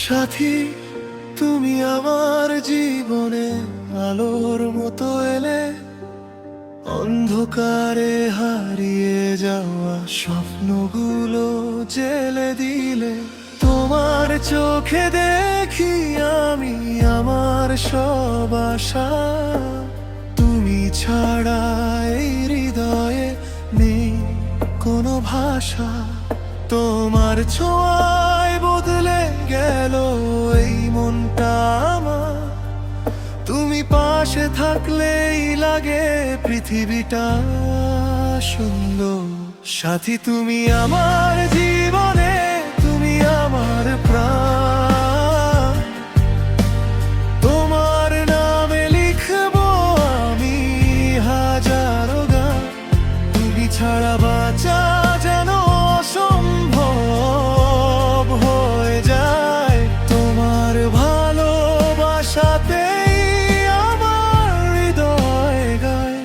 সাথী, তুমি আমার জীবনে আলোর মতো এলে, অন্ধকারে হারিয়ে যাওয়া স্বপ্নগুলো জেলে দিলে। তোমার চোখে দেখি আমি আমার সব আশা, তুমি ছাড়া এই হৃদয়ে নেই কোনো ভাষা। তোমার ছোঁয়ায় বদলে গেল এই মনটা আমার, তুমি পাশে থাকলেই লাগে পৃথিবীটা সুন্দর। সাথী, তুমি আমার জীবনে, তুমি আমার প্রাণ, তোমার নামে লিখবো আমি হাজারো গান। তুমি ছাড়া বাঁচা যেন অসম্ভব হয়ে যায়, তোমার ভালোবাসাতে আমার হৃদয় গায়।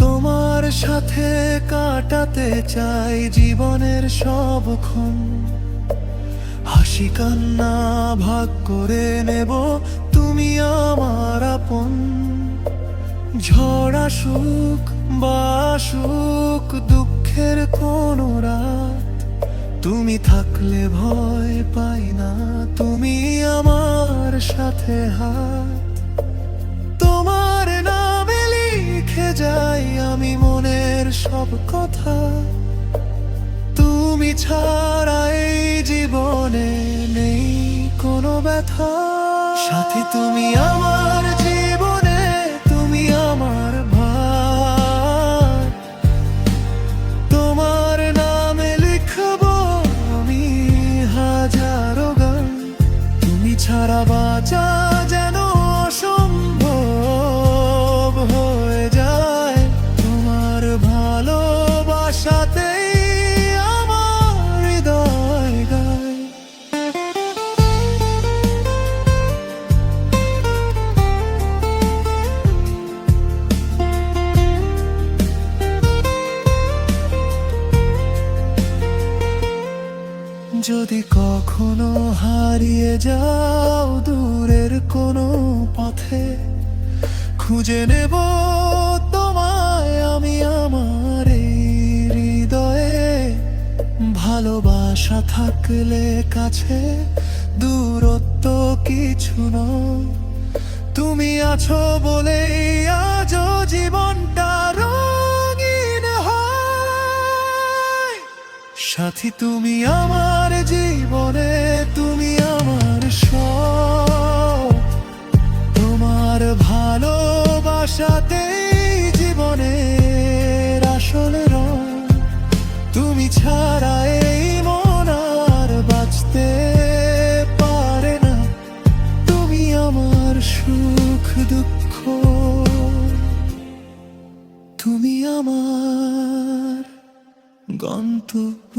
তোমার সাথে কাটাতে চাই জীবনের সবক্ষণ, হাসি কান্না ভাগ করে নেব তুমি আমার আপন। ঝড় আসুক বা আসুক দুঃখের কোনো রাত, তুমি থাকলে ভয় পাই না, তুমি আমার সাথে হাত। তোমার নামে লিখে যাই আমি মনের সব কথা, তুমি ছাড়া এই জীবনে নেই কোনো ব্যথা। সাথী, তুমি আমার জীবনে, তুমি আমার ভার, তোমার নামে লিখবো আমি হাজারো গান। তুমি ছাড়া বাঁচা যেন অসম্ভব হয়ে যায়, তোমার ভালোবাসাতে যদি কখনো হারিয়ে যাও দূরের কোনো পথে, খুঁজে নেব তোমায় আমি আমার এই হৃদয়ে। ভালোবাসা থাকলে কাছে, দূরত্ব কিছু নয়, তুমি আছো বলেই আজও জীবনটা রঙিন হয়। সাথী, তুমি আমার জীবনে, তুমি আমার সব, তোমার ভালোবাসাতেই জীবনের আসলে রং। তুমি ছাড়া এই মন আর বাঁচতে পারে না, তুমি আমার সুখ দুঃখ, তুমি আমার গন্তব্য।